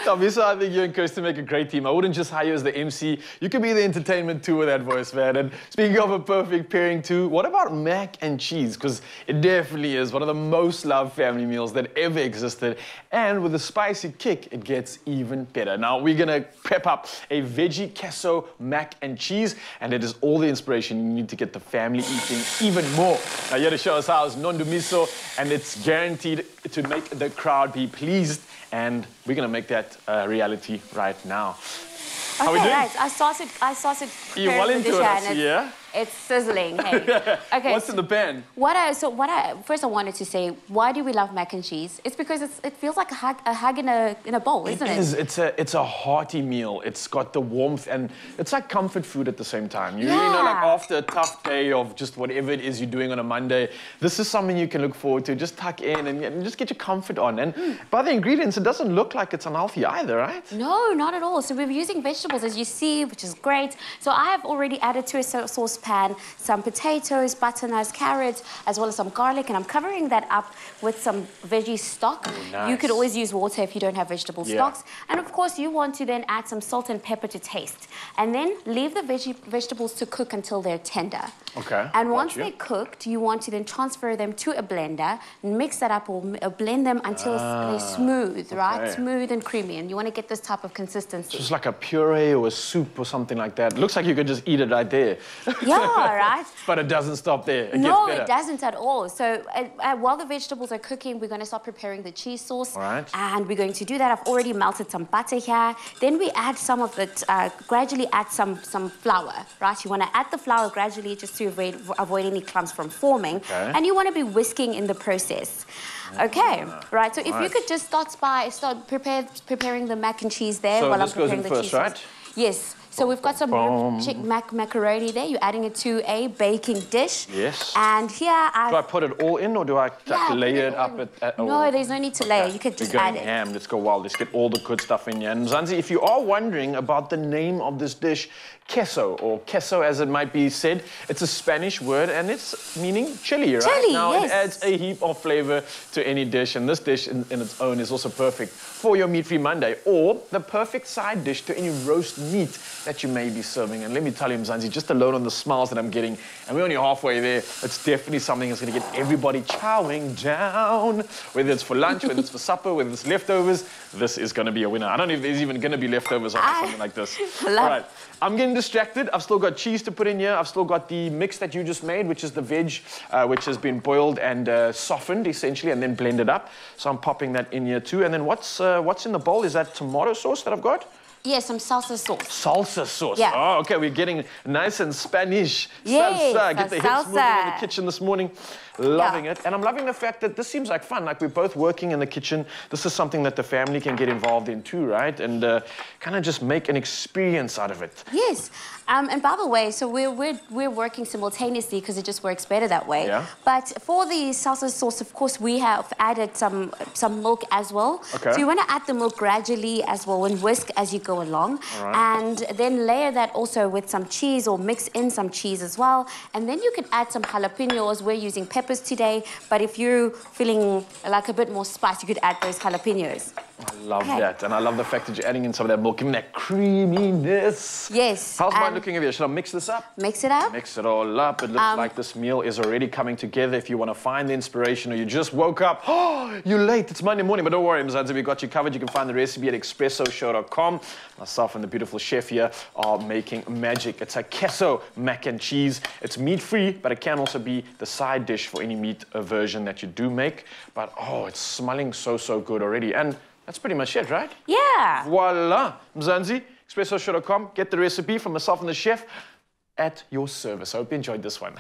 Obviously, I think you and Kirsten make a great team. I wouldn't just hire you as the MC. You could be the entertainment too with that voice, man. And speaking of a perfect pairing too, what about mac and cheese? Because it definitely is one of the most loved family meals that ever existed. And with a spicy kick, it gets even better. Now, we're going to prep up a veggie queso mac and cheese, and it is all the inspiration you need to get the family eating even more. Now, here to show us how is Nondumiso, and it's guaranteed to make the crowd be pleased. And we're going to make that a reality right now. Okay, how we doing? Right. I started You're well into it, yeah? It's sizzling, hey. Okay. What's in the pan? First I wanted to say, why do we love mac and cheese? It's because it feels like a hug in a bowl, isn't it? It is. It's a hearty meal. It's got the warmth, and it's like comfort food at the same time. You really know, like after a tough day of just whatever it is you're doing on a Monday, this is something you can look forward to. Just tuck in and just get your comfort on. And by the ingredients, it doesn't look like it's unhealthy either, right? No, not at all. So we're using vegetables, as you see, which is great. So I have already added to a saucepan some potatoes, butternut, carrots, as well as some garlic, and I'm covering that up with some veggie stock. Oh, nice. You could always use water if you don't have vegetable stocks. And of course, you want to then add some salt and pepper to taste. And then leave the vegetables to cook until they're tender. Okay. And once they're cooked, you want to then transfer them to a blender, mix that up or blend them until they're smooth, right? Smooth and creamy. And you want to get this type of consistency. Just like a puree or a soup or something like that. It looks like you could just eat it right there. Yeah, right? But it doesn't stop there. It no, gets better. It doesn't at all. So while the vegetables are cooking, we're going to start preparing the cheese sauce. All right. And we're going to do that. I've already melted some butter here. Then we add some of it, gradually add some flour, right? You want to add the flour gradually just to avoid any clumps from forming. Okay. And you want to be whisking in the process. Okay, right. So if you could just start preparing the mac and cheese there while I'm preparing the cheese sauce. Right? Yes. So we've got some macaroni there. You're adding it to a baking dish. Yes. And here do I put it all in, or do I layer it up? No, there's no need to layer. You could just add it. Ham. Let's go wild. Let's get all the good stuff in here. And Mzansi, if you are wondering about the name of this dish, queso, or queso as it might be said, it's a Spanish word and it's meaning chili, right? Chili, now, yes. It adds a heap of flavor to any dish, and this dish in its own is also perfect for your meat-free Monday, or the perfect side dish to any roast meat that you may be serving. And let me tell you, Mzansi, just alone on the smiles that I'm getting, and we're only halfway there, it's definitely something that's going to get everybody chowing down. Whether it's for lunch, whether it's for supper, whether it's leftovers, this is going to be a winner. I don't know if there's even going to be leftovers after something like this. All right, I'm getting distracted. I've still got cheese to put in here. I've still got the mix that you just made, which is the veg, which has been boiled and softened, essentially, and then blended up. So I'm popping that in here too. And then what's in the bowl? Is that tomato sauce that I've got? Yes, some salsa sauce. Salsa sauce. Yeah. Oh, okay. We're getting nice and Spanish. Yes, salsa. Get the hips moving in the kitchen this morning. Loving it. And I'm loving the fact that this seems like fun. Like, we're both working in the kitchen. This is something that the family can get involved in too, right? And kind of just make an experience out of it. Yes. And by the way, so we're working simultaneously because it just works better that way. Yeah. But for the salsa sauce, of course, we have added some milk as well. Okay. So you want to add the milk gradually as well and whisk as you go along. All right. And then layer that also with some cheese, or mix in some cheese as well. And then you can add some jalapenos. We're using peppers today, but if you're feeling like a bit more spice, you could add those jalapenos. I love that. And I love the fact that you're adding in some of that milk, giving that creaminess. Yes. How's mine looking over here? Should I mix this up? Mix it up. Mix it all up. It looks like this meal is already coming together. If you want to find the inspiration, or you just woke up, oh, you're late, it's Monday morning, but don't worry, Mzansi, we got you covered. You can find the recipe at expressoshow.com. Myself and the beautiful chef here are making magic. It's a queso mac and cheese. It's meat-free, but it can also be the side dish for any meat version that you do make. But, oh, it's smelling so good already. And that's pretty much it, right? Yeah. Voila. Mzansi, expressoshow.com. Get the recipe from myself and the chef at your service. I hope you enjoyed this one.